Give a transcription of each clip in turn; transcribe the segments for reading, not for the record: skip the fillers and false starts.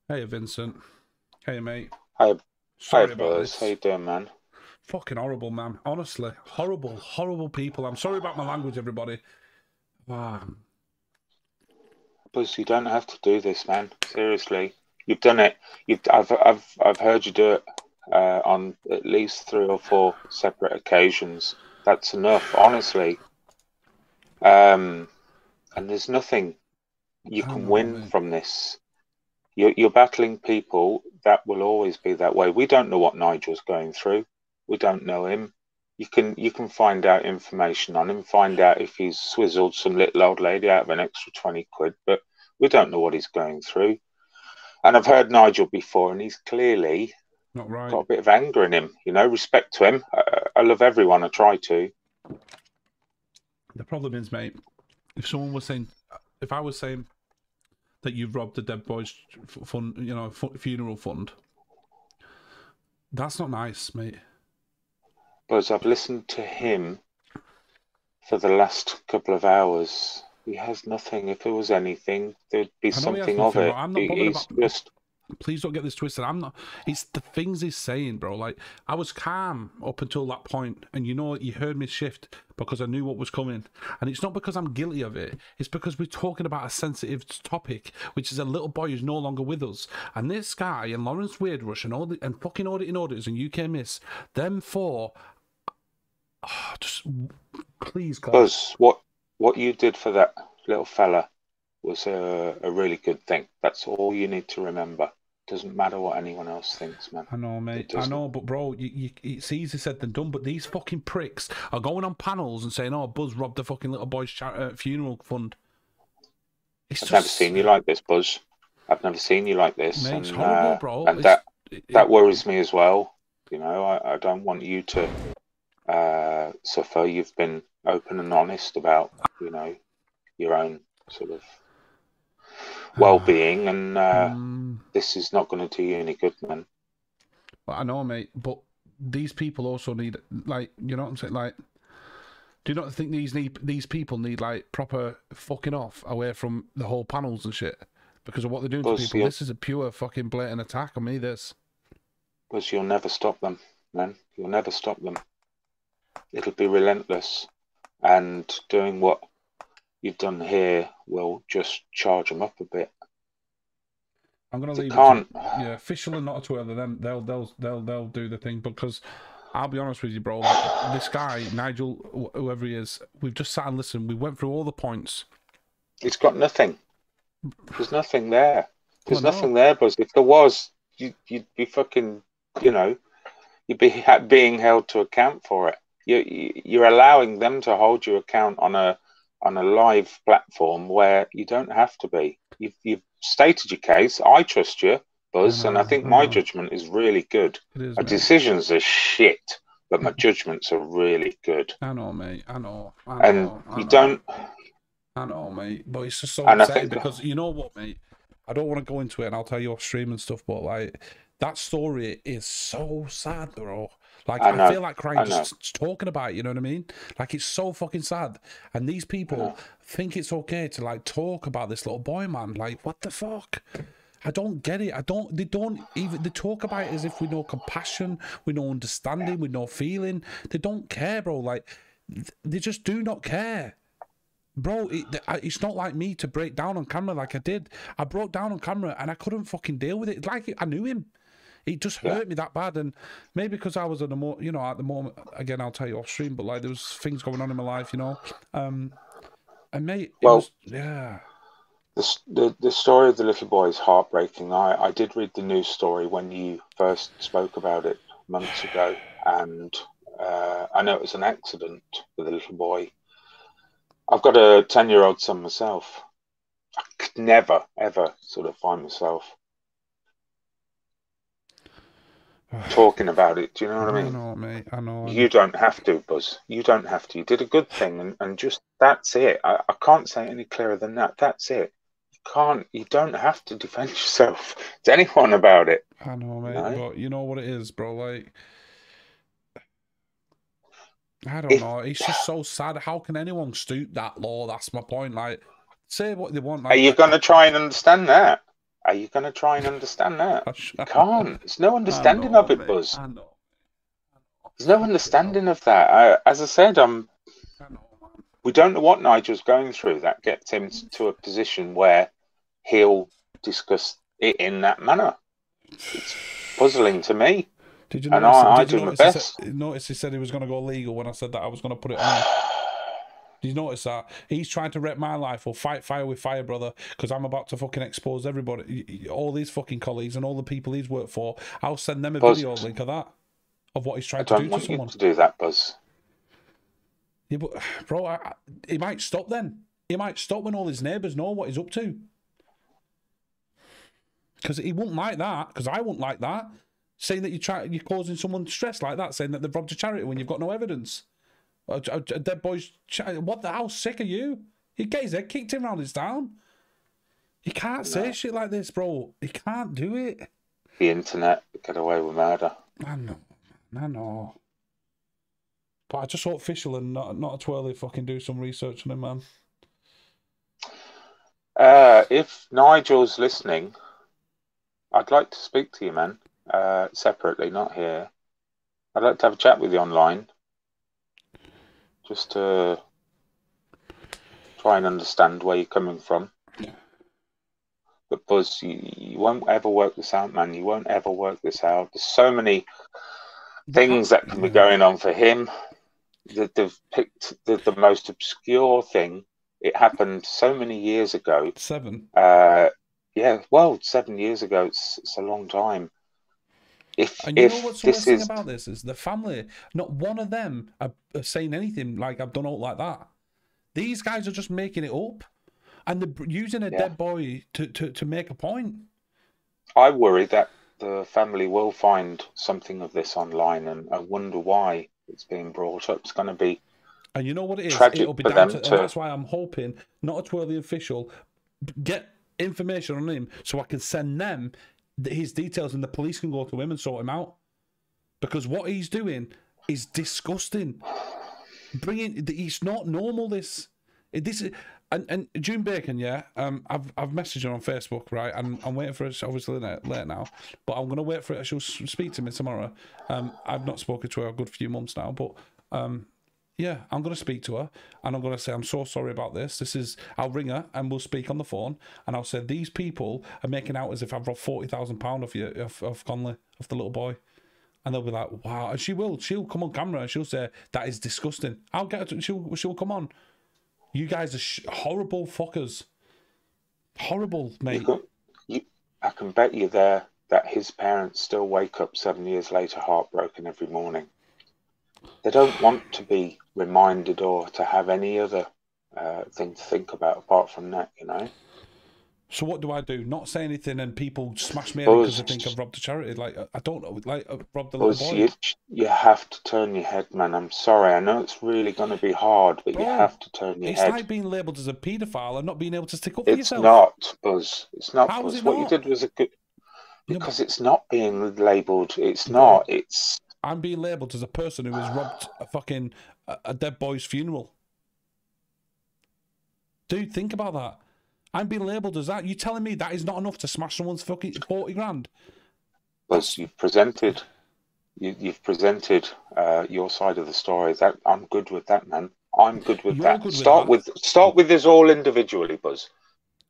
Hey, Vincent. Hey, mate. Hi, hi, Sorry about Buzz. How this. you doing, man? Fucking horrible, man. Honestly, horrible, horrible people. I'm sorry about my language, everybody. Ah, Buzz, you don't have to do this, man. Seriously, you've done it. I've heard you do it on at least three or four separate occasions. That's enough, honestly. Um, and there's nothing you I don't can know, win mate. from this. You're battling people that will always be that way. We don't know what Nigel's going through. We don't know him. You can find out information on him, find out if he's swizzled some little old lady out of an extra 20 quid, but we don't know what he's going through. And I've heard Nigel before, and he's clearly Not got right. a bit of anger in him. Respect to him. I love everyone. I try to. The problem is, mate, if I was saying that you've robbed the dead boy's fund, funeral fund, that's not nice, mate. But I've listened to him for the last couple of hours. He has nothing. If there was anything, there'd be I know he has something of nothing, bro. it. I'm not bothered He's about. just Please don't get this twisted. I'm not. It's the things he's saying, bro. Like, I was calm up until that point, and you heard me shift because I knew what was coming. And it's not because I'm guilty of it. It's because we're talking about a sensitive topic, which is a little boy who's no longer with us. And this guy and Lawrence Weirdrush and fucking auditing auditors and UK Miss, them four. Just please, God. Buzz. What you did for that little fella was a really good thing. That's all you need to remember. Doesn't matter what anyone else thinks, man. I know, It mate. I doesn't. know, but bro, it's easier said than done. But these fucking pricks are going on panels and saying, "Oh, Buzz robbed the fucking little boy's funeral fund." It's I've never just, seen you like this, Buzz. I've never seen you like this, mate, it's horrible, bro. and that It, it, that worries me as well. I don't want you to suffer. You've been open and honest about, your own sort of well-being, and mm, this is not going to do you any good, man. I know, mate. But these people also need, like, you know what I'm saying? Like, do you not think these people need like proper fucking off away from the whole panels and shit because of what they're doing to Buzz, people? This is a pure fucking blatant attack on me. This. you'll never stop them, man. You'll never stop them. It'll be relentless, and doing what you've done here will just charge them up a bit. I'm gonna They leave it to can't. yeah, official and not to other them. They'll do the thing because I'll be honest with you, bro. Like this guy Nigel, whoever he is, we've just sat and listened. We went through all the points. It's got nothing. There's nothing there. Well, There's no, nothing there, Buzz. If there was, you'd be fucking. You know, you'd be being held to account for it. You're allowing them to hold you account on a live platform where you don't have to be. You've stated your case. I trust you, Buzz, and I think I my know, judgment is really good. it is, My mate. decisions are shit, but my judgments are really good. I know, mate. And you don't. I know, mate. But it's just so And I upsetting think, because you know what, mate. I don't want to go into it, and I'll tell you off stream and stuff. But like that story is so sad, bro. Like I I know, feel like crying I know, just talking about it. You know what I mean? Like it's so fucking sad. And these I people know. think it's okay to like talk about this little boy, man. Like what the fuck? I don't get it. I don't. They don't even. They talk about it as if we know compassion, we know understanding, we know feeling. They don't care, bro. Like they just do not care. Bro, it's not like me to break down on camera like I did. I broke down on camera and I couldn't fucking deal with it. Like I knew him. It just Yeah. hurt me that bad, and maybe because I was at at the moment. Again, I'll tell you off stream, but like there was things going on in my life, and mate, it Well, was yeah. the story of the little boy is heartbreaking. I did read the news story when you first spoke about it months ago, and I know it was an accident with a little boy. I've got a 10-year-old son myself. I could never, ever sort of find myself talking about it. Do you know what I I mean? know, mate. I know, You and don't have to, Buzz. You don't have to. You did a good thing, and just that's it. I can't say any clearer than that. That's it. You don't have to defend yourself to anyone about it. I know, You mate. know, But you know what it is, bro. Like I don't if know. It's just so sad. How can anyone stoop that low? That's my point. Like say what they want. are Like you going to try and understand that? Are you going to try and understand that? You I can't. There's no understanding know, of it, mate. Buzz. I know. There's no understanding of that. As I said, I know, man. we don't know what Nigel's going through that gets him to a position where he'll discuss it in that manner. It's puzzling to me. Did you And notice? I Did you do my notice? best. Notice he said he was going to go legal when I said that I was going to put it on him. Did you notice that? He's trying to wreck my life or fight fire with fire, brother, because I'm about to fucking expose everybody, all these fucking colleagues and all the people he's worked for. I'll send them a Buzz, video link of that, of what he's I trying to do don't to want you someone. to do that, Buzz. Yeah, but, bro, he might stop then. He might stop when all his neighbours know what he's up to. Because he won't like that, because I won't like that. Saying that you're causing someone stress like that, saying that they've robbed a charity when you've got no evidence. A dead boy's... What the hell? Sick are you? He'd get his head kicked in round his town. You can't say shit like this, bro. You can't do it. The internet, get away with murder. I know. But I just hope Fischel and not a twirly fucking do some research on him, man. If Nigel's listening, I'd like to speak to you, man. Separately, not here. I'd like to have a chat with you online. Just to try and understand where you're coming from. But Buzz, you won't ever work this out, man. You won't ever work this out. There's so many things that can be going on for him. That they've picked the most obscure thing. It happened so many years ago. 7. Yeah, well, 7 years ago. It's a long time. And you know what's the worst thing about this is the family. Not one of them are saying anything like I've done all like that. These guys are just making it up, and they're using a dead boy to make a point. I worry that the family will find something of this online, and I wonder why it's being brought up. It's going to be, and you know what it is. It'll be down to, and that's why I'm hoping not a twirly official get information on him so I can send them his details and the police can go to him and sort him out, because what he's doing is disgusting. It's not normal. This is and June Bacon, yeah. I've messaged her on Facebook, right, and I'm waiting for her. Obviously late now, but I'm gonna wait for her. She'll speak to me tomorrow. I've not spoken to her a good few months now, but yeah, I'm going to speak to her and I'm going to say, I'm so sorry about this. I'll ring her and we'll speak on the phone and I'll say, these people are making out as if I've robbed £40,000 off you, of Conley, of the little boy. And they'll be like, wow. And she'll come on camera and she'll say, that is disgusting. I'll get her to, she'll come on. You guys are horrible fuckers. Horrible, mate. I can bet you there that his parents still wake up 7 years later heartbroken every morning. They don't want to be reminded or to have any other thing to think about apart from that, you know. So what do I do? Not say anything and people smash me in because they think I've robbed a charity. Like, I don't know, like robbed the little boy. You have to turn your head, man. I'm sorry. I know it's really going to be hard, but you have to turn your head. It's like being labelled as a paedophile and not being able to stick up for yourself. It's not, Buzz. It's not, How Buzz. is it What not? you did was a good... Because it's not being labelled. It's not. It's... I'm being labelled as a person who has robbed a dead boy's funeral. Dude, think about that. I'm being labelled as that. You telling me that is not enough to smash someone's fucking 40 grand? Because you've presented your side of the story. That I'm good with that, man. I'm good with that. Start with this all individually, Buzz.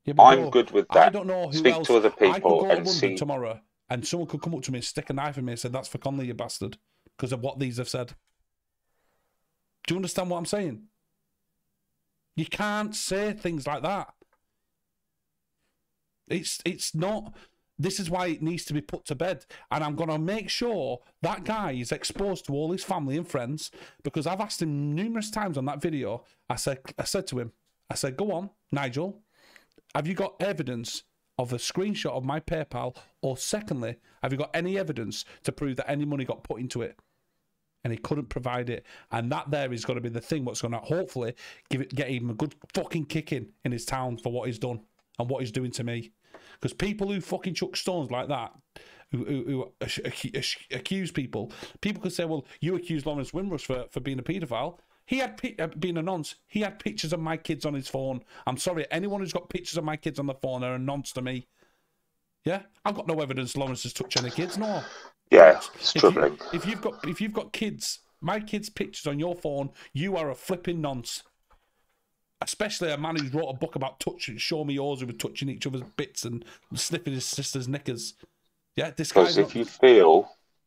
Yeah, I'm good with that. I don't know who Speak else. to other people I could go to and London see tomorrow, and someone could come up to me and stick a knife in me and say, "That's for Conley, you bastard," because of what these have said. Do you understand what I'm saying? You can't say things like that. It's not. This is why it needs to be put to bed, and I'm going to make sure that guy is exposed to all his family and friends, because I've asked him numerous times on that video. I said to him, go on, Nigel, have you got evidence of a screenshot of my PayPal, or secondly, have you got any evidence to prove that any money got put into it? And he couldn't provide it, and that there is going to be the thing what's going to hopefully get him a good fucking kicking in his town for what he's done and what he's doing to me. Because people who fucking chuck stones like that, who accuse people could say, well, you accused Lawrence Windrush for being a paedophile. He had being a nonce. He had pictures of my kids on his phone. I'm sorry, anyone who's got pictures of my kids on the phone are a nonce to me. Yeah, I've got no evidence Lawrence has touched any kids. No. Yeah, it's troubling. If you've got kids, my kids' pictures on your phone, you are a flipping nonce. Especially a man who's wrote a book about touching, show me yours, who were touching each other's bits and sniffing his sister's knickers. Yeah, this guy's Because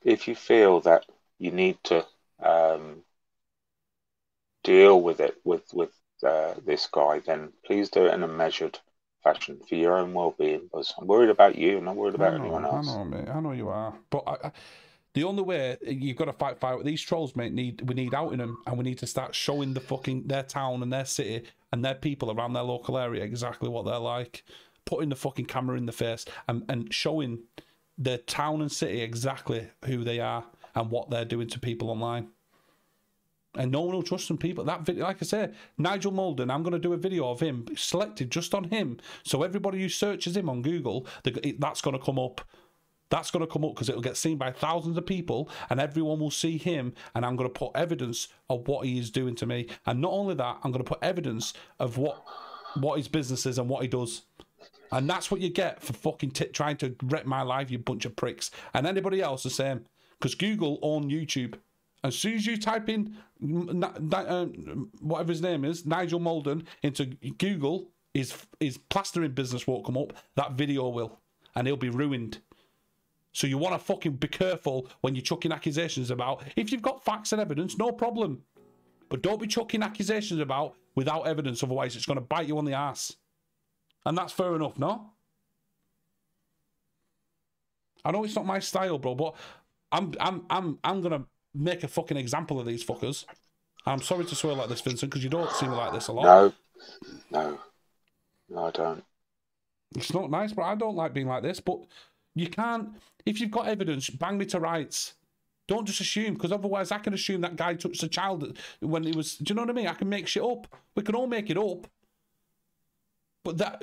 if you feel that you need to deal with it with this guy, then please do it in a measured fashion for your own well-being. Because I'm worried about you, I'm not worried about anyone else. I know, mate. I know you are, but the only way you've got to fight with these trolls, mate. We need outing them, and we need to start showing their town and their city and their people around their local area exactly what they're like. Putting the fucking camera in the face and showing the town and city exactly who they are and what they're doing to people online. And no one will trust some people. That video, like I say, Nigel Molden, I'm going to do a video of him selected just on him. So everybody who searches him on Google, that's going to come up. That's going to come up because it'll get seen by thousands of people and everyone will see him, and I'm going to put evidence of what he is doing to me. And not only that, I'm going to put evidence of what his business is and what he does. And that's what you get for fucking trying to wreck my life, you bunch of pricks. And anybody else the same. Because Google own YouTube. As soon as you type in whatever his name is, Nigel Molden, into Google, his plastering business won't come up. That video will. And he'll be ruined. So you want to fucking be careful when you're chucking accusations about. If you've got facts and evidence, no problem. But don't be chucking accusations about without evidence, otherwise it's going to bite you on the ass. And that's fair enough, no? I know it's not my style, bro, but I'm gonna make a fucking example of these fuckers. I'm sorry to swear like this, Vincent, because you don't seem like this a lot. No, I don't. It's not nice, but I don't like being like this. But you can't, if you've got evidence, bang me to rights. Don't just assume, because otherwise I can assume that guy touched a child when he was. Do you know what I mean? I can make shit up. We can all make it up. But that.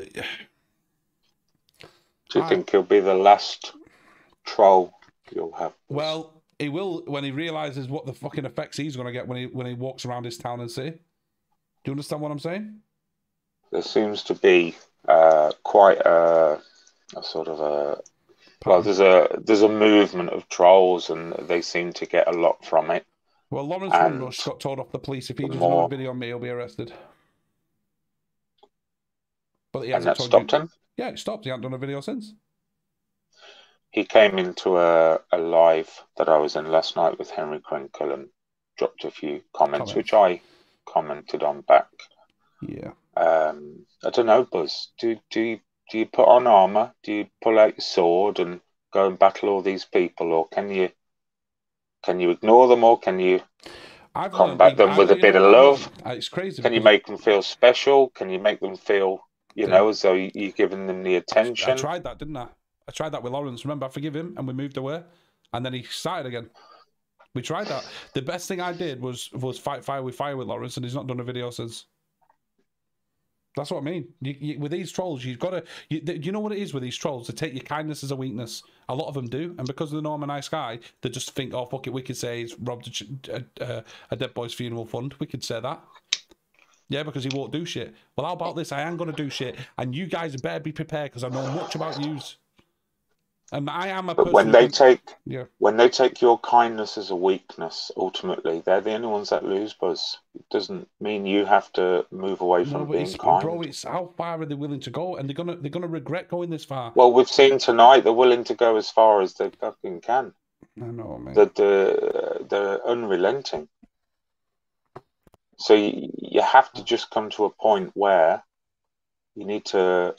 Do you think he'll be the last troll you'll have? Well, he will when he realises what the fucking effects he's going to get when he walks around his town and city. Do you understand what I'm saying? There seems to be quite a sort of a. Well, there's a movement of trolls, and they seem to get a lot from it. Well, Lawrence Windrush got told off the police. If he does another video on me, he'll be arrested. But he hasn't stopped him? Yeah, it stopped. He hasn't done a video since. He came into a live that I was in last night with Henry Crinkle and dropped a few comments, which I commented on back. Yeah. I don't know, Buzz. Do you put on armour? Do you pull out your sword and go and battle all these people, or can you ignore them, or can you combat them with a bit of love? It's crazy. Can you make them feel special? Can you make them feel, as though you're giving them the attention? I tried that, didn't I? I tried that with Lawrence. Remember, I forgive him, and we moved away, and then he started again. We tried that. The best thing I did was fight fire with Lawrence, and he's not done a video since. That's what I mean. With these trolls, you've got to. You know what it is with these trolls? They take your kindness as a weakness. A lot of them do, and because they know I'm a nice guy, they just think, "Oh fuck it, we could say he's robbed a dead boy's funeral fund. We could say that." Yeah, because he won't do shit. Well, how about this? I am going to do shit, and you guys better be prepared because I know much about yous. And I am a person. But when they take your kindness as a weakness, ultimately they're the only ones that lose, Buzz. It doesn't mean you have to move away from being kind. Bro, it's how far are they willing to go, and they're gonna regret going this far. Well, we've seen tonight they're willing to go as far as they fucking can. I know, man. They're unrelenting. So you have to just come to a point where you need to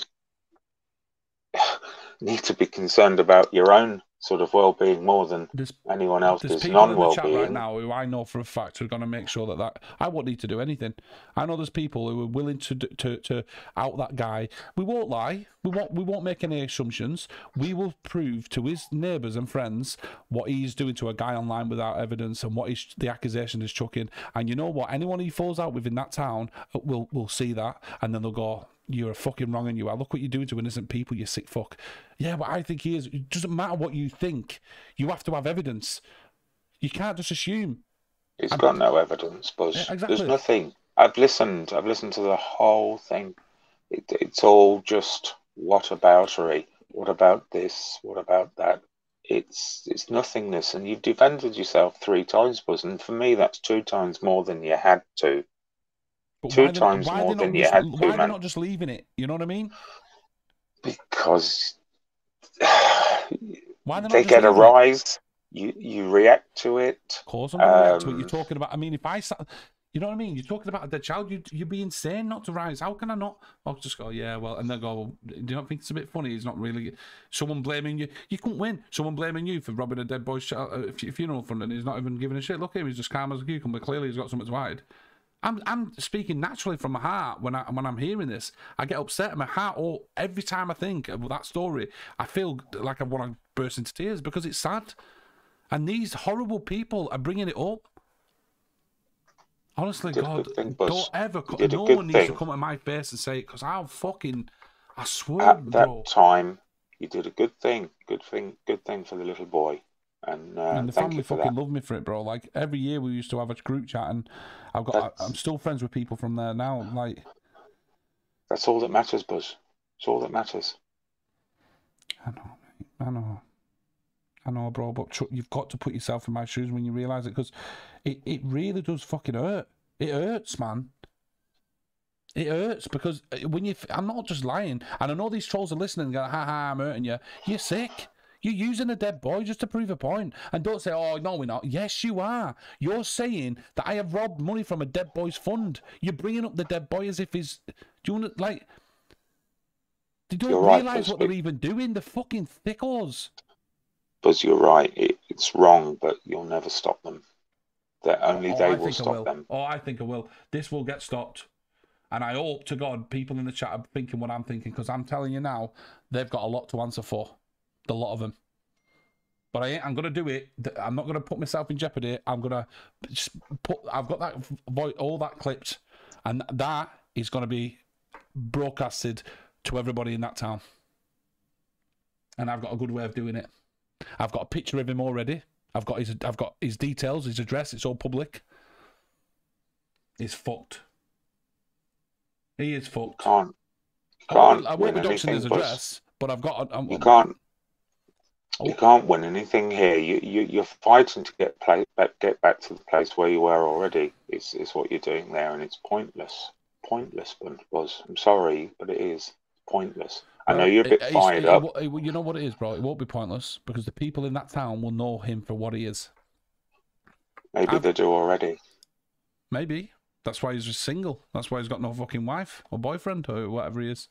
be concerned about your own sort of well-being more than anyone else's non-well-being. There's people in the chat right now who I know for a fact are going to make sure that I won't need to do anything. I know there's people who are willing to out that guy. We won't lie. We won't make any assumptions. We will prove to his neighbours and friends what he's doing to a guy online without evidence and what the accusation is chucking. And you know what? Anyone he falls out with in that town will see that, and then they'll go, "You're fucking wrong, and you are. Look what you're doing to innocent people, you sick fuck." Yeah, but I think he is. It doesn't matter what you think. You have to have evidence. You can't just assume. He's got no evidence, Buzz. Yeah, exactly. There's nothing. I've listened to the whole thing. It's all just whataboutery. What about this? What about that? It's nothingness, and you've defended yourself 3 times, Buzz, and for me that's 2 times more than you had to. But Two times more than you had to, why they're man. not just leaving it? You know what I mean? Because Why they're not they just get a leaving it? rise. You react to it. Of course, I'm going to react to it. You're talking about. I mean, if I sat, you know what I mean? You're talking about a dead child. You'd be insane not to rise. How can I not? I'll just go, yeah, well, and they'll go, well, do you not think it's a bit funny? It's not really someone blaming you. You couldn't win. Someone blaming you for robbing a dead boy's funeral fund, and he's not even giving a shit. Look at him. He's just calm as a cucumber. Clearly, he's got something to hide. I'm speaking naturally from my heart when I'm hearing this. I get upset in my heart. Or every time I think of that story, I feel like I want to burst into tears because it's sad. And these horrible people are bringing it up. Honestly, God, don't ever. No one needs to come at my face and say it because I swear, at that time, you did a good thing for the little boy. And the family fucking love me for it, bro. Like every year we used to have a group chat, and I'm still friends with people from there now. Like that's all that matters, Buzz. It's all that matters. I know, bro. But you've got to put yourself in my shoes when you realise it, because it really does fucking hurt. It hurts, man. It hurts because when I'm not just lying, and I know these trolls are listening and going, ha ha, I'm hurting you. You're sick. You're using a dead boy just to prove a point. And don't say, oh, no, we're not. Yes, you are. You're saying that I have robbed money from a dead boy's fund. You're bringing up the dead boy as if he's... Do you want to, like... They don't realise what they're even doing. They're fucking thickos. Buzz, you're right. It's wrong, but you'll never stop them. Only they will stop them. Oh, I think I will. This will get stopped. And I hope to God people in the chat are thinking what I'm thinking, because I'm telling you now, they've got a lot to answer for. A lot of them. But I'm going to do it. I'm not going to put myself in jeopardy. I'm going to I've got that all that clipped, and that is going to be broadcasted to everybody in that town. And I've got a good way of doing it. I've got a picture of him already. I've got his details, his address. It's all public. He's fucked. He is fucked. I won't be doxing his address, but I've got. You can't. You can't win anything here. You're fighting to get back to the place where you were already. It's what you're doing there, and it's pointless. Pointless, Buzz. I'm sorry, but it is pointless. I know you're a bit fired up. You know what it is, bro? It won't be pointless because the people in that town will know him for what he is. Maybe they do already. Maybe. That's why he's just single. That's why he's got no fucking wife or boyfriend or whatever he is.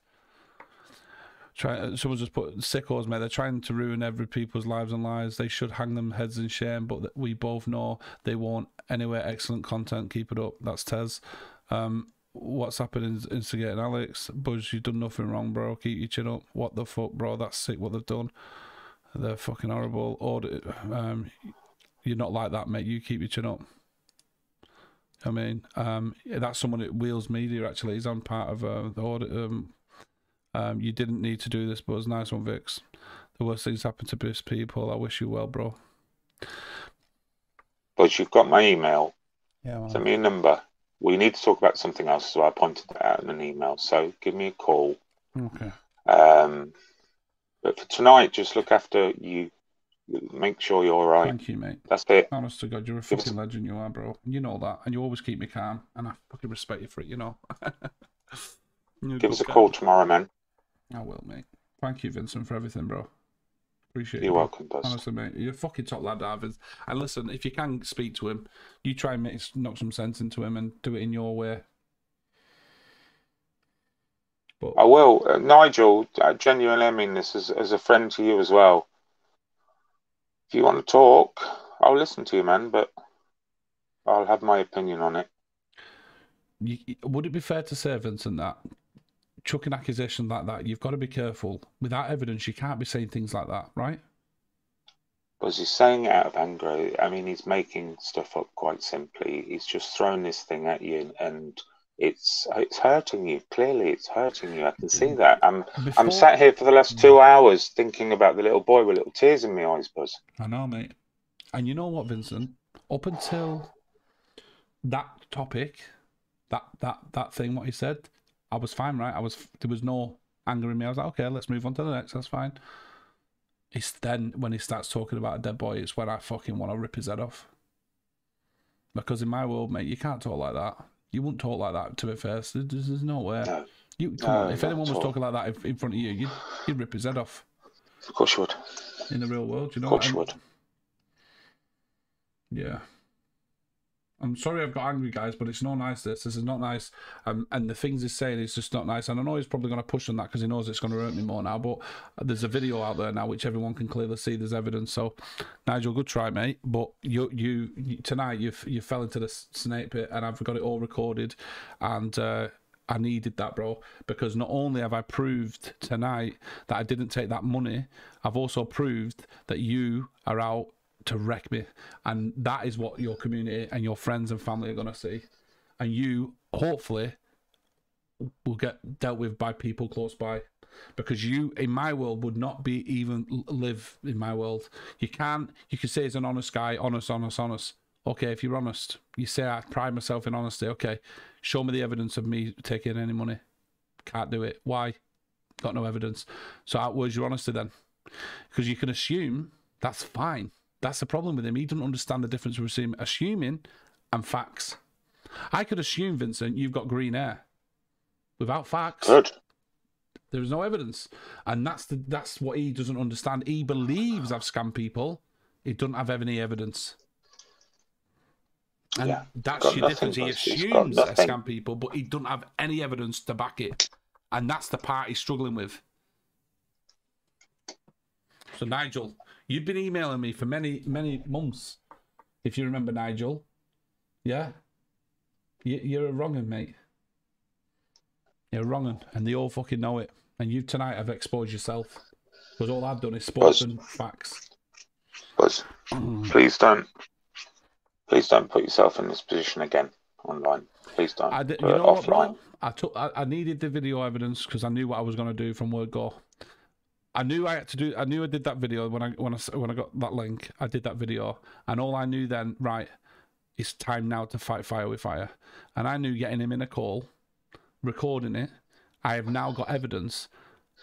Someone just put sickos, mate. They're trying to ruin every people's lives and lives. They should hang them heads in shame, but we both know they won't. Anyway, excellent content. Keep it up. That's Tez. What's happening is instigating Alex. Buzz, you've done nothing wrong, bro. Keep your chin up. What the fuck, bro? That's sick what they've done. They're fucking horrible. You're not like that, mate. You keep your chin up. I mean, that's someone at Wheels Media, actually. He's on part of the audit. You didn't need to do this, but it was nice one, Vix. The worst things happen to best people. I wish you well, bro. But you've got my email. Yeah, man. Send me a number. We need to talk about something else, so I pointed that out in an email. So give me a call. Okay. But for tonight, just look after you. Make sure you're all right. Thank you, mate. That's it. Honest to God, you're a fucking legend, you are, bro. You know that, and you always keep me calm, and I fucking respect you for it, you know. Give us a call tomorrow, man. I will, mate. Thank you, Vincent, for everything, bro. Appreciate it. You're welcome, Buzz. Honestly, mate, you're a fucking top lad, David. And listen, if you can speak to him, you try and knock some sense into him and do it in your way. But I will. Nigel, I genuinely mean this as a friend to you as well. If you want to talk, I'll listen to you, man, but I'll have my opinion on it. Would it be fair to say, Vincent, that chucking accusation like that, you've got to be careful. Without evidence, you can't be saying things like that, right? Because he's saying it out of anger. I mean, he's making stuff up quite simply. He's just thrown this thing at you, and it's hurting you. Clearly, it's hurting you. I can see that. I'm sat here for the last 2 hours thinking about the little boy with little tears in my eyes, Buzz. I know, mate. And you know what, Vincent? Up until that topic, that thing, what he said, I was fine, right? There was no angering me. I was like, okay, let's move on to the next. That's fine. It's then when he starts talking about a dead boy, it's when I fucking want to rip his head off. Because in my world, mate, you can't talk like that. You wouldn't talk like that to a face. There's no way. No. Come on, if anyone was talking like that in front of you, you'd rip his head off. Of course you would. In the real world, you know. Of course you would. Yeah. I'm sorry I've got angry, guys, but it's not nice. This is not nice. And the things he's saying is just not nice. And I know he's probably going to push on that because he knows it's going to hurt me more now. But there's a video out there now which everyone can clearly see. There's evidence. So, Nigel, good try, mate. But you tonight you fell into the snake pit, and I've got it all recorded. And I needed that, bro, because not only have I proved tonight that I didn't take that money, I've also proved that you are out to wreck me, and that is what your community and your friends and family are going to see, and you hopefully will get dealt with by people close by, because you in my world would not be even live in my world. You can say he's an honest guy, honest. Okay, if you're honest, you say I pride myself in honesty. Okay, show me the evidence of me taking any money. Can't do it. Why? Got no evidence. So where's your honesty then? Because you can assume. That's fine. That's the problem with him. He doesn't understand the difference between assuming and facts. I could assume, Vincent, you've got green hair. Without facts, good. There is no evidence. And that's what he doesn't understand. He believes I've scammed people. He doesn't have any evidence. And that's your difference. He assumes I scam people, but he doesn't have any evidence to back it. And that's the part he's struggling with. So, Nigel, you've been emailing me for many, many months, if you remember, Nigel. Yeah? You're a wrong-un, mate. You're a wrong-un, and they all fucking know it. And you tonight have exposed yourself. Because all I've done is spoken facts. Buzz, please don't put yourself in this position again online. Please don't. You know offline. What, bro? I needed the video evidence because I knew what I was going to do from word go. I knew I had to do. I knew I did that video when I got that link. I did that video, and all I knew then, right, it's time now to fight fire with fire. And I knew getting him in a call, recording it. I have now got evidence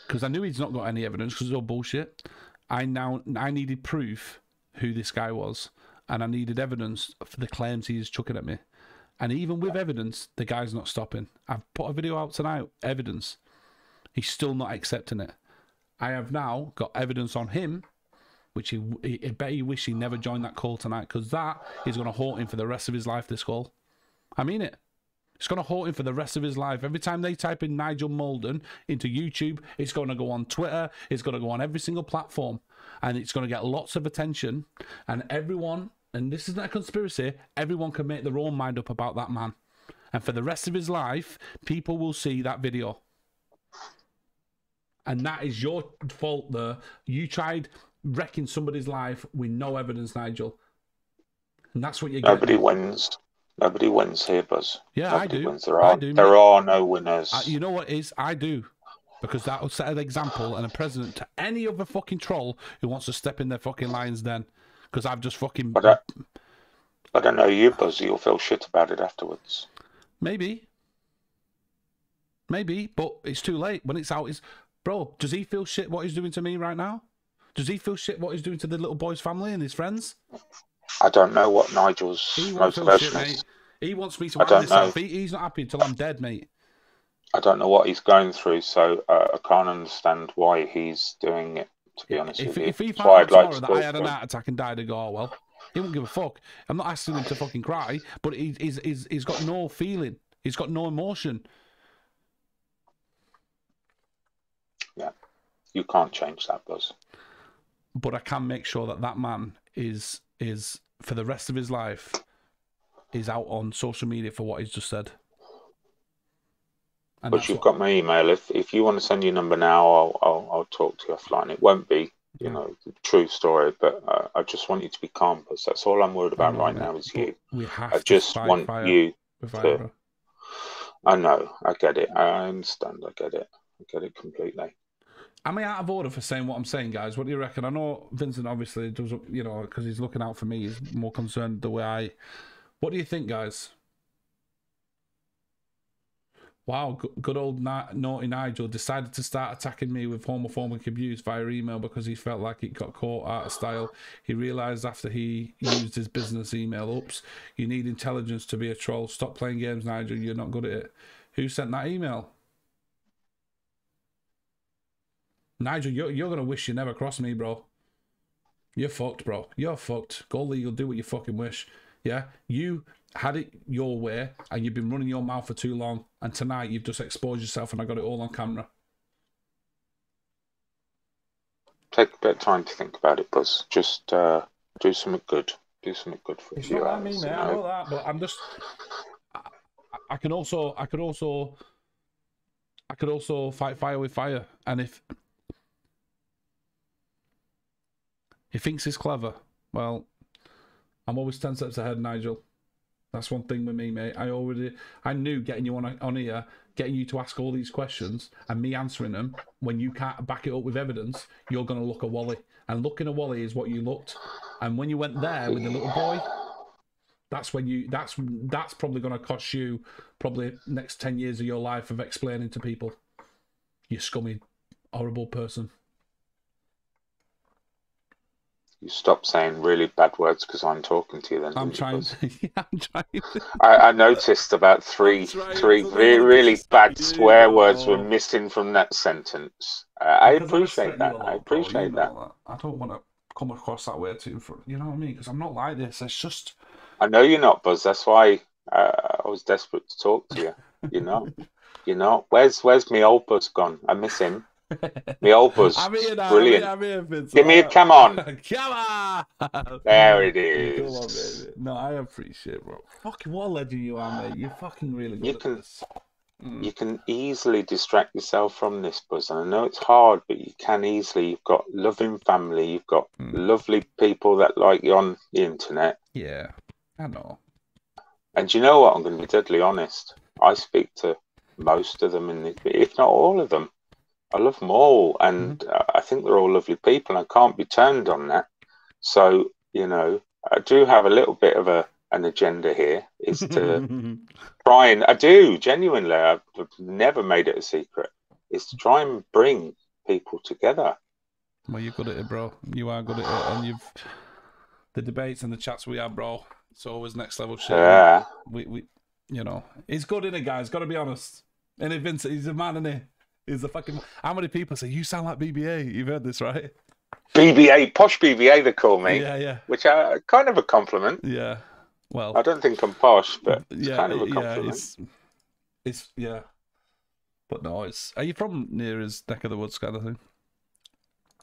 because I knew he's not got any evidence because it's all bullshit. I needed proof who this guy was, and I needed evidence for the claims he's chucking at me. And even with evidence, the guy's not stopping. I've put a video out tonight, evidence. He's still not accepting it. I have now got evidence on him, which he bet he wish he never joined that call tonight, because that is going to haunt him for the rest of his life, this call. I mean it. It's going to haunt him for the rest of his life. Every time they type in Nigel Molden into YouTube, it's going to go on Twitter, it's going to go on every single platform, and it's going to get lots of attention, and everyone, and this isn't a conspiracy, everyone can make their own mind up about that man. And for the rest of his life, people will see that video. And that is your fault there. You tried wrecking somebody's life with no evidence, Nigel. And that's what you get. Nobody wins. Nobody wins here, Buzz. Yeah, Nobody I do. Wins. There are no winners. You know what it is? I do. Because that will set an example and a precedent to any other fucking troll who wants to step in their fucking lion's den. Because I've just fucking... I don't know you, Buzz. You'll feel shit about it afterwards. Maybe, but it's too late. When it's out, it's... Bro, does he feel shit what he's doing to me right now? Does he feel shit what he's doing to the little boy's family and his friends? I don't know what Nigel's motivation is. He wants me to hand this off. He's not happy until I'm dead, mate. I don't know what he's going through, so I can't understand why he's doing it, to be honest with you. If he found out tomorrow that I had an heart attack and died, I'd go, oh, well, he won't give a fuck. I'm not asking him to fucking cry, but he's got no feeling. He's got no emotion. Yeah, you can't change that, Buzz. But I can make sure that that man is for the rest of his life is out on social media for what he's just said. And but you've got my email. If you want to send your number now, I'll talk to you offline. It won't be, the true story, but I just want you to be calm, because that's all I'm worried about right now is you. I just want you to. I know. I get it. I understand. I get it. I get it completely. Am I out of order for saying what I'm saying, guys? What do you reckon? I know Vincent obviously does, because he's looking out for me. He's more concerned the way I... What do you think, guys? Wow, good old naughty Nigel decided to start attacking me with homophobic abuse via email because he felt like it got caught out of style. He realised after he used his business email, oops, you need intelligence to be a troll. Stop playing games, Nigel. You're not good at it. Who sent that email? Nigel, you're going to wish you never crossed me, bro. You're fucked, bro. You're fucked. Go legal, do what you fucking wish. Yeah? You had it your way and you've been running your mouth for too long, and tonight you've just exposed yourself and I got it all on camera. Take a bit of time to think about it, Buzz. Just do something good. Do something good for a few hours. Mate. I know that, but I'm just... I could also fight fire with fire, and if he thinks he's clever, well, I'm always 10 steps ahead, Nigel. That's one thing with me, mate. I knew getting you on here, getting you to ask all these questions and me answering them, when you can't back it up with evidence, you're going to look a Wally. And looking a Wally is what you looked. And when you went there with the little boy, that's when that's probably going to cost you probably next 10 years of your life of explaining to people. You scummy, horrible person. You stop saying really bad words because I'm talking to you then. I'm trying. I'm trying. I noticed about three really bad swear words were missing from that sentence. I appreciate that. I appreciate that. I don't want to come across that way too. You know what I mean? Because I'm not like this. It's just... I know you're not, Buzz. That's why I was desperate to talk to you. You're not. Where's my old Buzz gone? I miss him. My old Buzz. I'm here now. Brilliant. I'm here, Vincent. Give me a come on. Come on. There it is. Come on, baby. No, I appreciate it, bro. Fucking what a legend you are, mate. You're fucking really good at this. You can easily distract yourself from this, Buzz. And I know it's hard, but you can easily. You've got loving family. You've got lovely people that like you on the internet. Yeah, I know. And you know what? I'm going to be deadly honest. I speak to most of them, if not all of them. I love them all, and I think they're all lovely people, and I can't be turned on that. So, I do have a little bit of an agenda here, is to try and, I do, genuinely, I've never made it a secret, is to try and bring people together. Well, you're good at it, bro. You are good at it, and the debates and the chats we have, bro, it's always next level shit. Yeah. We he's good in it, guys, got to be honest. And Vincent, he's a man, isn't he? Is the fucking... How many people say you sound like BBA? You've heard this, right? BBA, posh BBA, they call me. Yeah. Which are kind of a compliment. Yeah. Well, I don't think I'm posh, but it's kind of a compliment. It's yeah. But no, it's... Are you from near his neck of the woods kind of thing?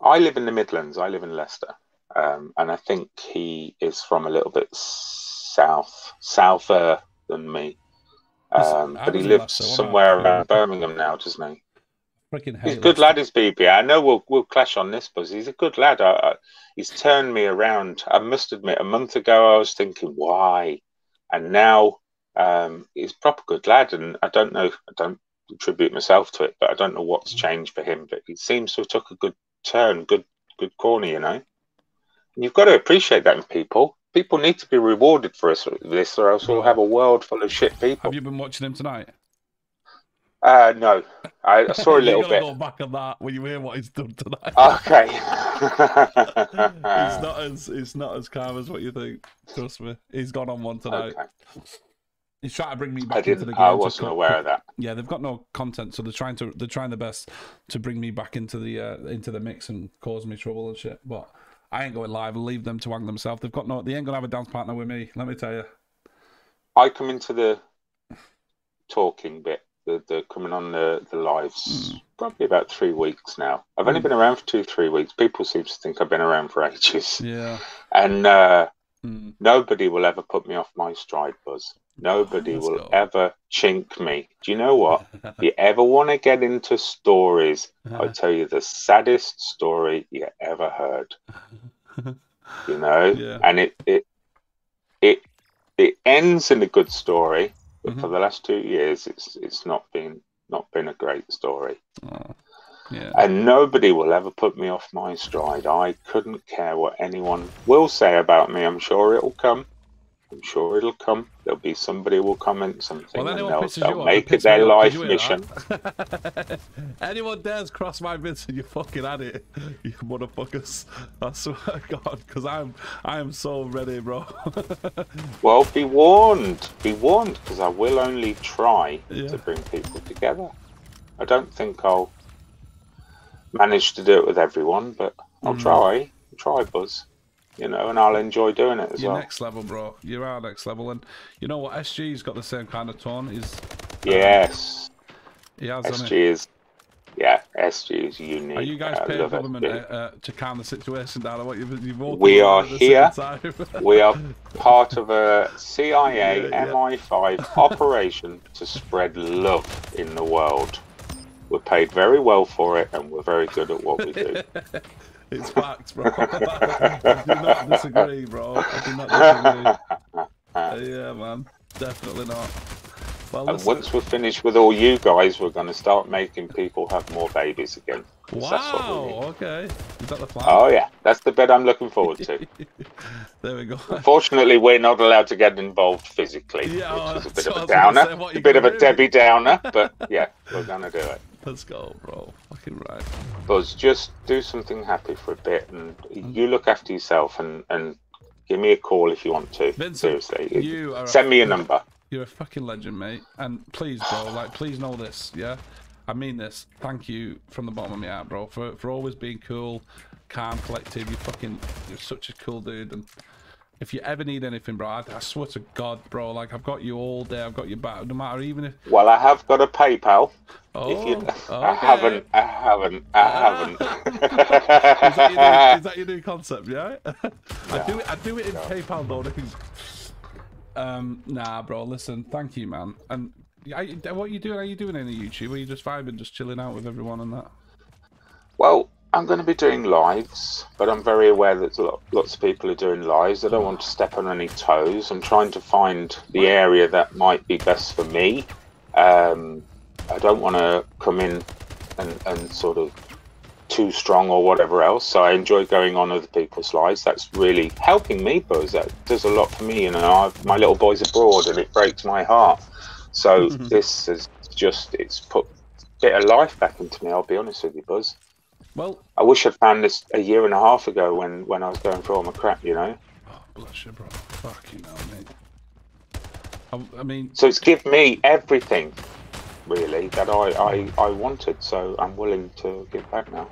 I live in the Midlands. I live in Leicester, and I think he is from a little bit souther than me. But he lives somewhere around Birmingham now, doesn't he? He's a good lad, is BB. I know we'll clash on this, but he's a good lad. He's turned me around. I must admit, a month ago I was thinking, why? And now he's a proper good lad. And I don't know, I don't attribute myself to it, but I don't know what's changed for him. But he seems to have took a good turn, good corner, And you've got to appreciate that in people. People need to be rewarded for this, or else we'll have a world full of shit people. Have you been watching him tonight? No, I saw a little bit. Go back on that when you hear what he's done tonight. Okay. It's not as calm as what you think. Trust me, he's gone on one tonight. Okay. He's trying to bring me back into the game. I wasn't aware of that. Yeah, they've got no content, so they're trying their best to bring me back into the mix and cause me trouble and shit. But I ain't going live. I'll leave them to hang themselves. They ain't gonna have a dance partner with me. Let me tell you. I come into the talking bit. The coming on the lives probably about 3 weeks now. I've only been around for 2-3 weeks. People seem to think I've been around for ages. Yeah. And nobody will ever put me off my stride, Buzz. Nobody will ever chink me. Do you know what? If you ever want to get into stories, I'll tell you the saddest story you ever heard. And it ends in a good story. But for the last 2 years, it's not been a great story. Oh, yeah. And nobody will ever put me off my stride. I couldn't care what anyone will say about me. I'm sure it'll come. I'm sure it'll come. There'll be somebody who will comment something, well, and they'll make it their life mission. Anyone dares cross my Vincent, you fucking at it, you motherfuckers. I swear to God, because I am so ready, bro. Well, be warned, because I will only try to bring people together. I don't think I'll manage to do it with everyone, but I'll try. Try, Buzz. You know, and I'll enjoy doing it as well. You're next level, bro. You are next level, and you know what? SG's got the same kind of tone. Yes. He has. SG is. Yeah, SG is unique. Are you guys paying government to calm the situation down? We are here. We are part of a CIA MI5 operation to spread love in the world. We're paid very well for it, and we're very good at what we do. It's facts, bro. I do not disagree, bro. I do not disagree. Yeah, man. Definitely not. Well, and once we're finished with all you guys, we're going to start making people have more babies again. Wow, okay. Is that the plan? Oh, yeah. That's the bit I'm looking forward to. There we go. Unfortunately, we're not allowed to get involved physically, which is a bit of a downer. A bit of a Debbie Downer, but yeah, we're going to do it. Let's go, bro. Fucking right. Buzz, just do something happy for a bit, and you look after yourself, and give me a call if you want to. Vincent, seriously, send me a number. You're a fucking legend, mate. And please, bro, like, please know this, yeah? I mean this. Thank you from the bottom of my heart, bro, for always being cool, calm, collected. You're such a cool dude. And if you ever need anything, bro, I swear to God, bro, like, I've got you all day. I've got your back, no matter even if... Well, I have got a PayPal. Oh, if you... okay. I haven't. Is that your new concept, yeah? I do it in PayPal, though. Nah, bro, listen, thank you, man. And what are you doing? Are you doing any YouTube? Are you just vibing, just chilling out with everyone and that? Well, I'm going to be doing lives, but I'm very aware that lots of people are doing lives. I don't want to step on any toes. I'm trying to find the area that might be best for me. I don't want to come in and sort of too strong or whatever else, so I enjoy going on other people's lives. That's really helping me, Buzz. That does a lot for me, you know. My little boy's abroad and it breaks my heart, so this is just, it's put a bit of life back into me, I'll be honest with you, Buzz. Well, I wish I'd found this a year and a half ago when I was going through all my crap, you know. Oh, bless you, bro. Fucking hell, mate. I mean, so it's given me everything really that I wanted, so I'm willing to give back now.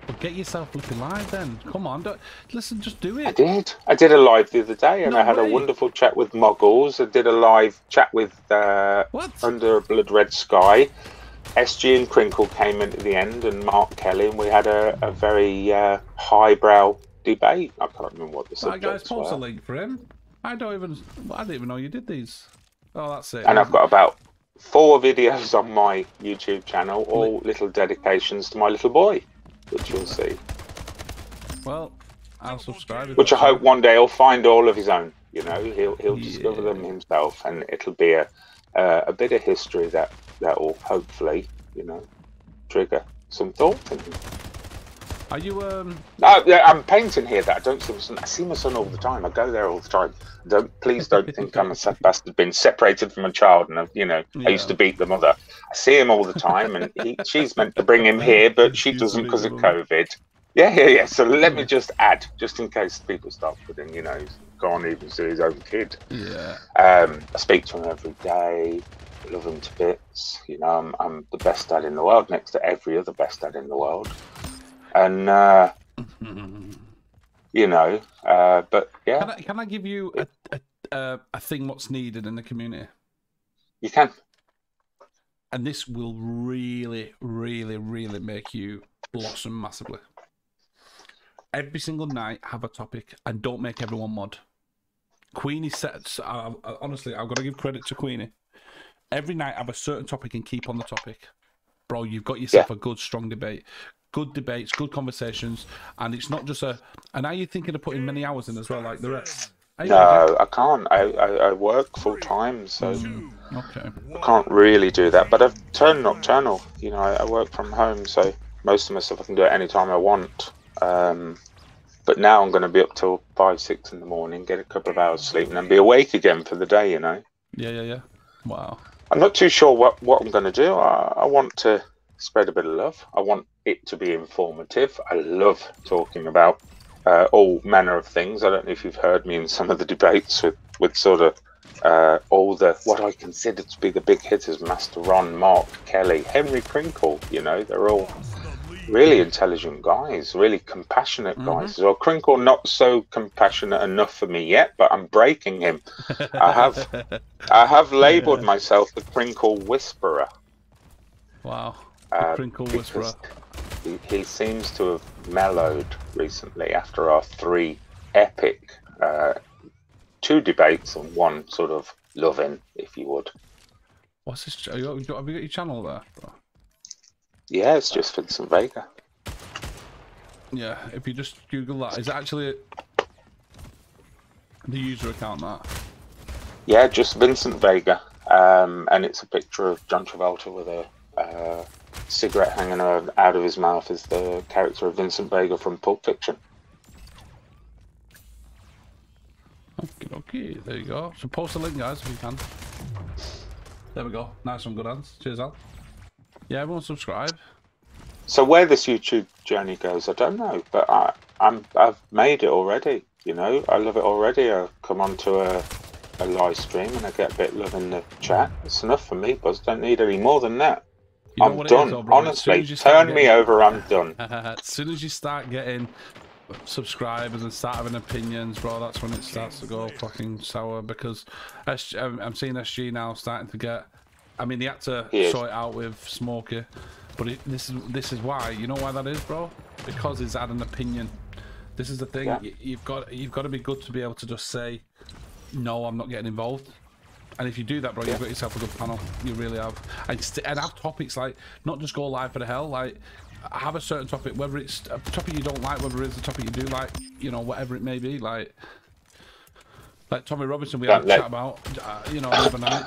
Well, get yourself looking live then. Come on, listen, just do it. I did a live the other day, and I had a wonderful chat with Muggles. I did a live chat with Under a Blood Red Sky. SG and Crinkle came in at the end, and Mark Kelly, and we had a very highbrow debate. I can't remember what the subjects were. Guys, post a link for him. I didn't even know you did these. Oh, that's it. And I've got about 4 videos on my YouTube channel, all little dedications to my little boy, which you'll see. Well, I'll subscribe. Which I hope one day he'll find all of his own. You know, he'll discover them himself, and it'll be a bit of history that will hopefully, you know, trigger some thought in him. Are you No, I'm painting here that I don't see my son. I see my son all the time. I go there all the time. Please don't think I'm a sad bastard being separated from a child, and I used to beat the mother. I see him all the time, and she's meant to bring him here, but she doesn't because of COVID. Yeah. So let me just add, just in case people start putting, he's gone even see his own kid. Yeah. I speak to him every day. Love him to bits. I'm the best dad in the world, next to every other best dad in the world. And but yeah. Can I give you a thing what's needed in the community? You can. And this will really, really, really make you blossom massively. Every single night, have a topic, and don't make everyone mod. Queenie sets. Honestly, I've got to give credit to Queenie. Every night, have a certain topic and keep on the topic, bro. You've got yourself a good, strong debate. Good debates, good conversations, and it's not just a. And are you thinking of putting many hours in as well, like the rest? No, I can't. I work full time, so okay. I can't really do that. But I've turned nocturnal. I work from home, so most of my stuff I can do it any time I want. But But now I'm going to be up till 5, 6 in the morning, get a couple of hours sleep, and then be awake again for the day, you know? Yeah. Wow. I'm not too sure what I'm going to do. I want to spread a bit of love. I want it to be informative. I love talking about all manner of things. I don't know if you've heard me in some of the debates with sort of all the what I consider to be the big hitters: Master Ron, Mark Kelly, Henry Crinkle. You know, they're all really intelligent guys, really compassionate guys. Well, Crinkle not so compassionate enough for me yet, but I'm breaking him. I have labelled myself the Crinkle Whisperer. Wow, the Crinkle Whisperer. He seems to have mellowed recently after our 3 epic 2 debates and 1 sort of loving, if you would. What's this? Have you got your channel there, bro? Yeah, it's just Vincent Vega. Yeah, if you just Google that, is it actually the user account that? Yeah, just Vincent Vega, and it's a picture of John Travolta with a cigarette hanging out of his mouth. Is the character of Vincent Vega from Pulp Fiction. Okay, there you go. So post the link, guys, if you can. There we go. Nice one, good hands. Cheers, Al. Yeah, everyone subscribe. So where this YouTube journey goes, I don't know, but I've made it already. You know, I love it already. I come onto a live stream and I get a bit of love in the chat. It's enough for me, Buzz. Don't need any more than that. You know I'm done. Honestly, turn me over. I'm done. As soon as you start getting subscribers and start having opinions, bro, that's when it starts to go fucking sour. Because I'm seeing SG now starting to get. I mean, they had to sort it out with Smokey, but this is why. You know why that is, bro? Because he's had an opinion. This is the thing. Yeah. You've got to be good to be able to just say, no, I'm not getting involved. And if you do that, bro, you've got yourself a good panel. You really have. And have topics like not just go live for the hell. Like have a certain topic, whether it's a topic you don't like, whether it's a topic you do like, you know, whatever it may be. Like Tommy Robinson, we had a chat about, you know, the other night.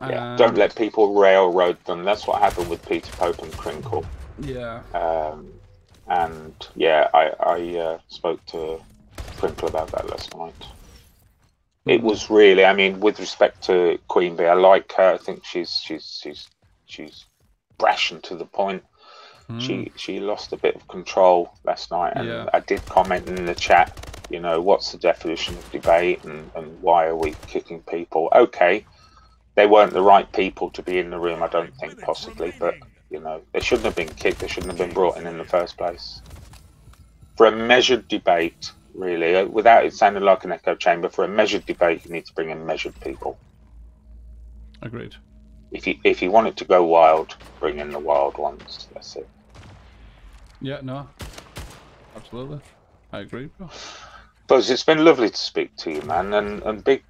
Yeah, don't let people railroad them. That's what happened with Peter Pope and Crinkle. Yeah. And yeah, I spoke to Crinkle about that last night. It was really, I mean, with respect to Queen Bee, I like her. I think she's brash and to the point. She lost a bit of control last night, and I did comment in the chat. You know, what's the definition of debate, and why are we kicking people? Okay. They weren't the right people to be in the room, I don't think, possibly, but, you know, they shouldn't have been kicked, they shouldn't have been brought in the first place. For a measured debate, really, without it sounding like an echo chamber, for a measured debate, you need to bring in measured people. Agreed. If you want it to go wild, bring in the wild ones, that's it. Yeah, no, absolutely. I agree, bro. Buzz, it's been lovely to speak to you, man, and big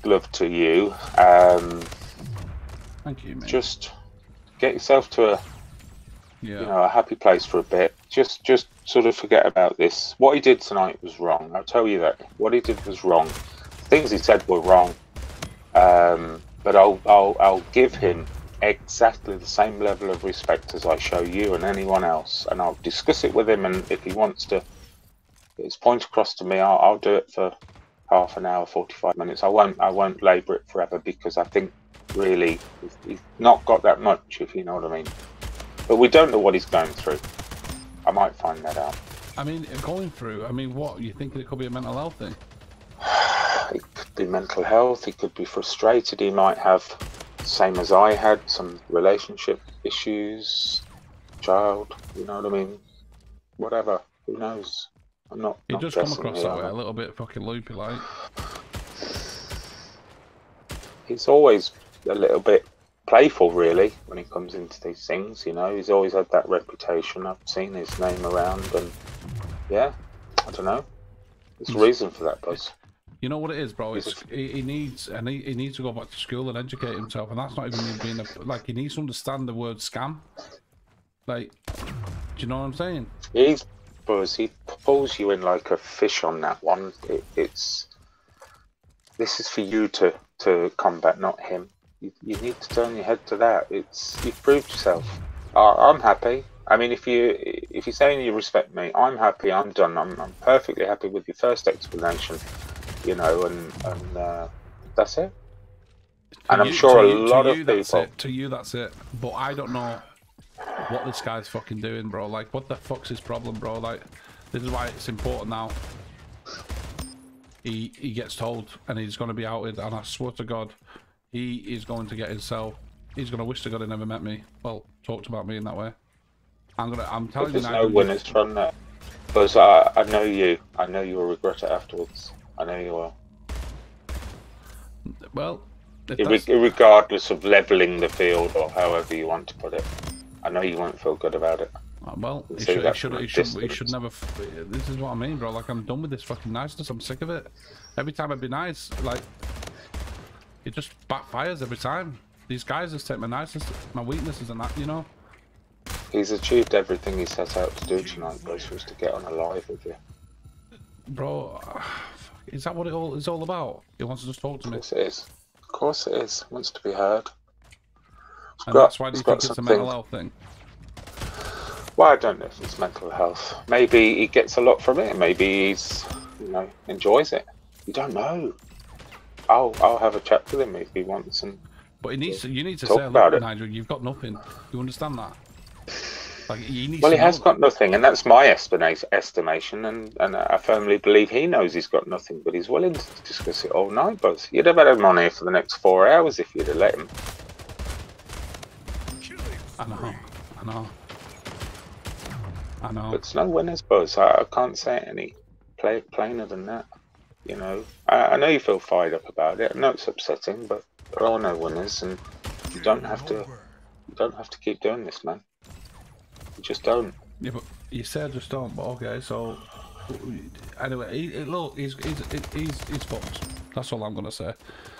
love to you. Thank you, mate. Just get yourself to a happy place for a bit. Just sort of forget about this. What he did tonight was wrong. I'll tell you that. What he did was wrong. Things he said were wrong. But I'll give him exactly the same level of respect as I show you and anyone else, and I'll discuss it with him. And if he wants to get his point across to me, I'll do it for half an hour, 45 minutes. I won't labour it forever, because I think really he's not got that much, if you know what I mean. But we don't know what he's going through. I might find that out. I mean, going through, I mean, what, you think it could be a mental health thing? It could be mental health, he could be frustrated, he might have, same as I had, some relationship issues, child, you know what I mean? Whatever, who knows? I'm not. It does come across that way, a little bit fucking loopy, like. He's always a little bit playful, really, when he comes into these things. You know, he's always had that reputation. I've seen his name around, and yeah, I don't know. There's a reason for that, Buzz. You know what it is, bro? He needs to go back to school and educate himself, and that's not even being like, he needs to understand the word scam. Like, do you know what I'm saying? He pulls you in like a fish on that one. This is for you to combat, not him. You need to turn your head to that. You've proved yourself. I'm happy. I mean, if you're saying you respect me, I'm happy. I'm done. I'm perfectly happy with your first explanation. You know, and that's it. And I'm sure a lot of people. To you, that's it. But I don't know what this guy's fucking doing, bro. Like, what the fuck's his problem, bro? Like, this is why it's important now. He gets told, and he's going to be outed. And I swear to God, he is going to get himself. He's going to wish to God he never met me. Well, talked about me in that way. I'm telling you now. There's no winners from that. Because I know you. I know you'll regret it afterwards. I know you will. Well, regardless of leveling the field or however you want to put it, I know you won't feel good about it. Well, he should never. This is what I mean, bro. Like, I'm done with this fucking niceness. I'm sick of it. Every time I'd be nice, like, it just backfires every time. These guys just take my niceness, my weaknesses, and that, you know. He's achieved everything he set out to do tonight, bro. Was to get on a live with you. Bro, is that what it all is all about? He wants to just talk to me. Of course it is. Of course it is. He wants to be heard. And that's why do you think it's a mental health thing? Well, I don't know if it's mental health. Maybe he gets a lot from it. Maybe he's, enjoys it. You don't know. I'll have a chat with him if he wants, and. But you need to say about it, Nigel. You've got nothing. You understand that? Like, he has got nothing, and that's my estimation. And I firmly believe he knows he's got nothing, but he's willing to discuss it all night. Buzz, you'd have had him on here for the next 4 hours if you'd have let him. I know. But it's no winners, Buzz. I can't say it any plainer than that. You know, I know you feel fired up about it. I know it's upsetting, but there are no winners, and you don't have to. You don't have to keep doing this, man. You just don't. Yeah, but you said just don't. But okay, so anyway, look, he's fucked. That's all I'm gonna say.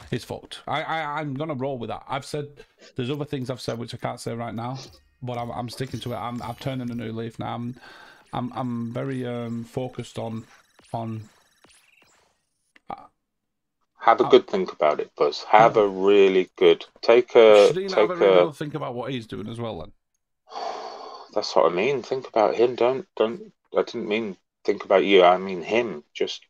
He's fucked. I'm gonna roll with that. I've said there's other things I've said which I can't say right now, but I'm sticking to it. I've turned in a new leaf now. I'm very focused on. Have a good think about it, Buzz. Have a really good think about what he's doing as well. Then that's what I mean. Think about him. Don't. I didn't mean think about you. I mean him. Just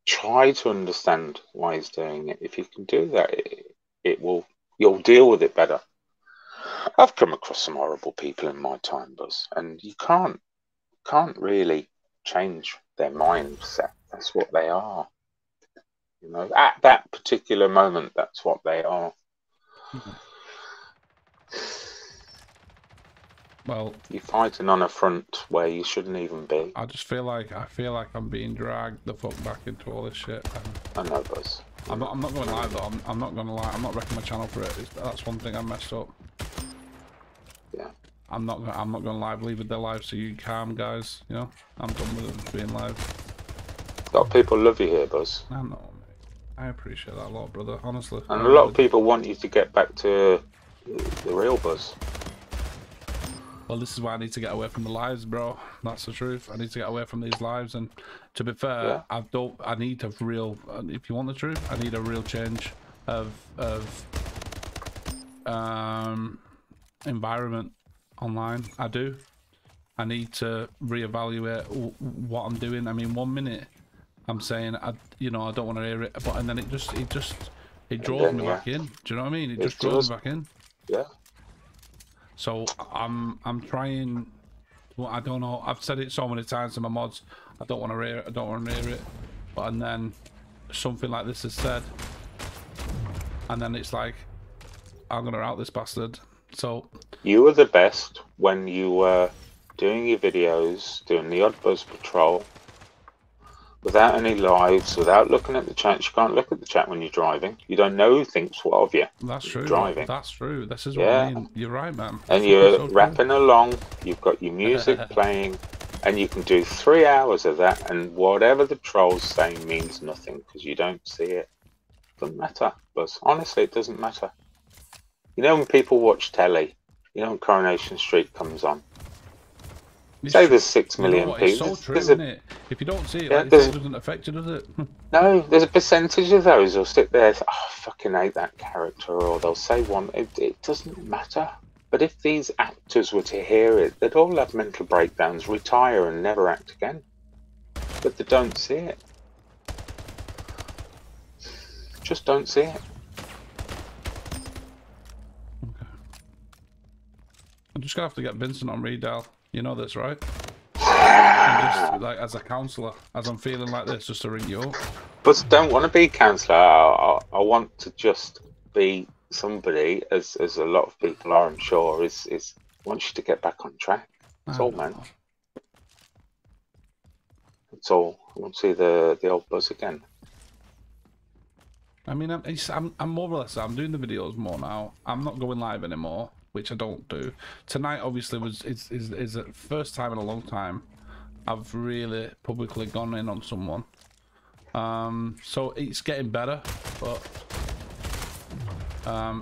try to understand why he's doing it. If you can do that, you'll deal with it better. I've come across some horrible people in my time, Buzz, and you can't really change their mindset. That's what they are. You know, at that particular moment, that's what they are. Well, you're fighting on a front where you shouldn't even be. I just feel like I'm being dragged the fuck back into all this shit. I know, Buzz. I'm not going live though. I'm not going to lie. I'm not wrecking my channel for it. That's one thing I messed up. Yeah. I'm not going live. Leave it their live so you calm, guys. You know, I'm done with it being live. A lot of people love you here, Buzz. I know, mate. I appreciate that a lot, brother. Honestly. And a lot of people want you to get back to the real Buzz. Well, this is why I need to get away from the lives, bro. That's the truth. I need to get away from these lives, and to be fair, yeah. I need a real. If you want the truth, I need a real change of environment online. I do. I need to reevaluate what I'm doing. I mean, 1 minute I'm saying I don't want to hear it, but and then it draws me back in. Do you know what I mean? It just draws me back in. Yeah. So I'm trying. Well, I don't know. I've said it so many times to my mods. I don't want to hear it. I don't want to hear it. But and then something like this is said, and then it's like I'm gonna out this bastard. So you were the best when you were doing your videos, doing the odd Buzz patrol, without any lives, without looking at the chat. You can't look at the chat when you're driving. You don't know who thinks what of you. That's true. Driving. That's true. This is what I mean. You're right, man. And you're rapping along. You've got your music playing, and you can do 3 hours of that, and whatever the trolls say means nothing because you don't see it. Doesn't matter, Buzz. Honestly, it doesn't matter. You know when people watch telly, you know when Coronation Street comes on. Say there's 6 million people. It's so true, isn't it? If you don't see it, it doesn't affect you, does it? No, there's a percentage of those who'll sit there and say, oh, I fucking hate that character, or they'll say one. It doesn't matter. But if these actors were to hear it, they'd all have mental breakdowns, retire and never act again. But they don't see it. Just don't see it. Okay. I'm just gonna have to get Vincent on redial. You know this, right? Just, like, as a counsellor, as I'm feeling like this, just to ring you up. But I don't want to be counsellor. I want to just be somebody, as a lot of people are, I'm sure, is wants you to get back on track. That's all, man. That's all. I want to see the old Buzz again. I mean, I'm more or less, I'm doing the videos more now. I'm not going live anymore, which I don't do. Tonight, obviously, is the first time in a long time I've really publicly gone in on someone. So it's getting better, but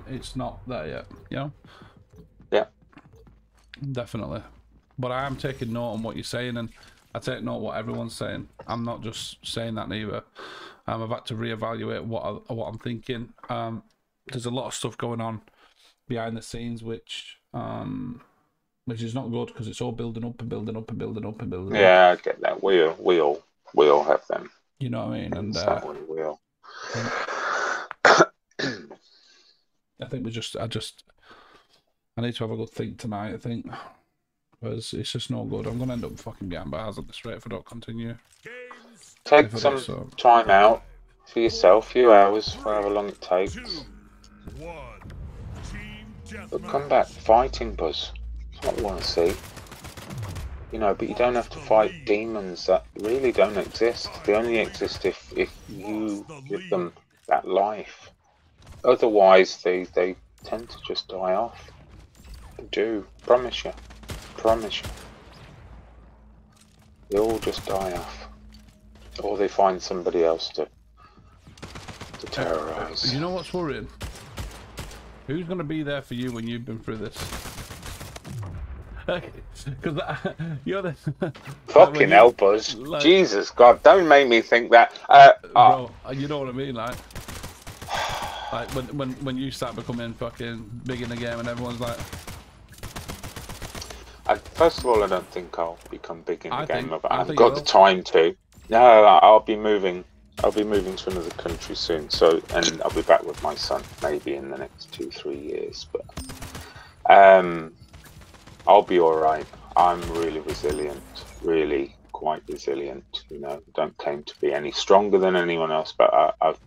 it's not there yet, you know? Yeah. Definitely. But I am taking note on what you're saying, and I take note what everyone's saying. I'm not just saying that neither. I've had to reevaluate what I'm thinking. There's a lot of stuff going on behind the scenes, which is not good, because it's all building up and building up and building up and building up. Yeah, I get that. We all have them. You know what I mean? And we all. I think I need to have a good think tonight, I think. Because it's just no good. I'm going to end up fucking behind bars at this rate if I don't continue. Take some time out for yourself, a few hours, however long it takes. But come back fighting, Buzz. That's what I want to see. You know, but you don't have to fight demons that really don't exist. They only exist if you give them that life. Otherwise, they tend to just die off. They do. Promise you. Promise you. They all just die off. Or they find somebody else to terrorise. You know what's worrying? Who's going to be there for you when you've been through this? Because you're the... Fucking hell, Buzz. Like, Jesus, God, don't make me think that. Bro, you know what I mean, like when you start becoming fucking big in the game and everyone's like... First of all, I don't think I'll become big in the game. I haven't got the time to. No, I'll be moving. I'll be moving to another country soon. So, and I'll be back with my son maybe in the next 2-3 years. But I'll be all right. I'm really resilient, really quite resilient. You know, don't claim to be any stronger than anyone else, but I've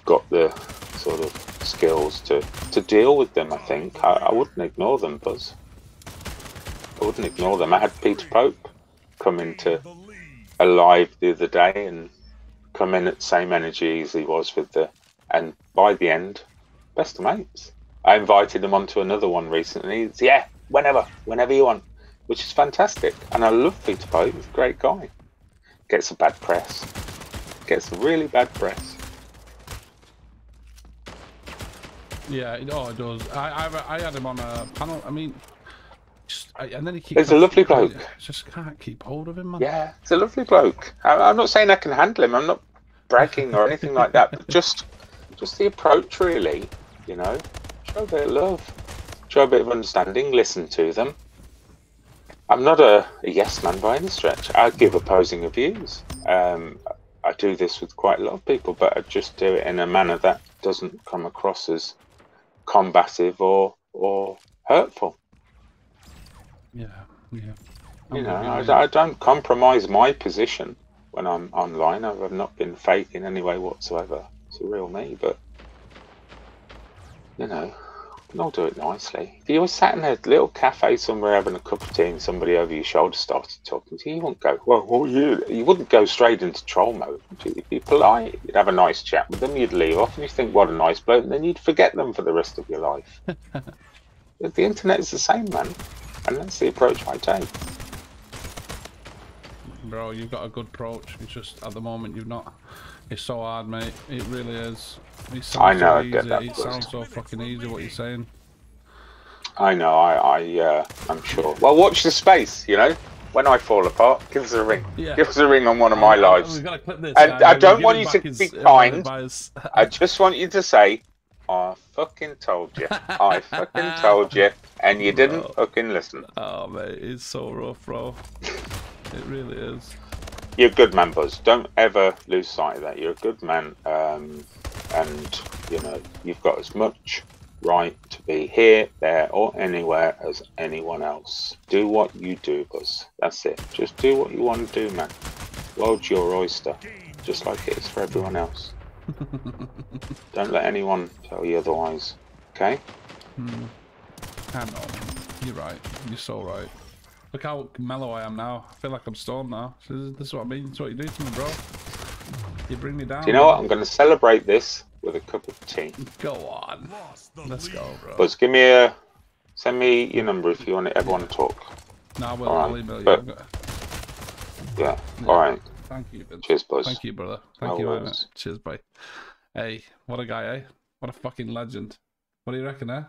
got the sort of skills to deal with them. I think I wouldn't ignore them, Buzz. I wouldn't ignore them. I had Peter Pope come into a live the other day and come in at the same energy as he was with and by the end, best of mates. I invited him onto another one recently. It's, yeah, whenever you want, which is fantastic. And I love Peter Pope. He's a great guy. Gets a bad press. Gets a really bad press. Yeah, it does. I had him on a panel. I mean, and then he keeps. He's a lovely bloke. Just can't keep hold of him, man. Yeah, he's a lovely bloke. I'm not saying I can handle him. I'm not bragging or anything like that. But just the approach, really. You know, show a bit of love, show a bit of understanding. Listen to them. I'm not a yes man by any stretch. I give opposing views. I do this with quite a lot of people, but I just do it in a manner that doesn't come across as combative or hurtful. Yeah. You know, I don't compromise my position when I'm online. I've not been fake in any way whatsoever. It's a real me, but you know, I'll do it nicely. If you were sat in a little cafe somewhere having a cup of tea and somebody over your shoulder started talking to you, you wouldn't go, well, you wouldn't go straight into troll mode. You'd be polite. You'd have a nice chat with them. You'd leave off and you'd think, what a nice bloke, and then you'd forget them for the rest of your life. The internet is the same, man. And that's the approach I take. Bro, you've got a good approach. It's just, at the moment, you've not... It's so hard, mate. It really is. I know, so I get that. It sounds so fucking easy, what you're saying. I know, I'm sure. Well, watch the space, you know? When I fall apart, give us a ring. Yeah. Give us a ring on one of my lives. We've got to clip this. And I don't want you to be kind. I just want you to say, I fucking told you. I fucking told you, and you didn't fucking listen. Oh, mate, it's so rough, bro. It really is. You're a good man, Buzz. Don't ever lose sight of that. You're a good man, and you know you've got as much right to be here, there, or anywhere as anyone else. Do what you do, Buzz. That's it. Just do what you want to do, man. World's your oyster, just like it is for everyone else. Don't let anyone tell you otherwise. Okay? I know. You're right. You're so right. Look how mellow I am now. I feel like I'm stoned now. This is what I mean. It's what you do to me, bro. You bring me down. Do you know what? I'm going to celebrate this with a cup of tea. Go on. Let's go, bro. Buzz, send me your number if you ever want to talk. No, I will. I'll email you. Yeah. All right. Thank you, Vince. Cheers, Buzz. Thank you, brother. Thank you, mate. Cheers, bye. Hey, what a guy, eh? What a fucking legend. What do you reckon, eh?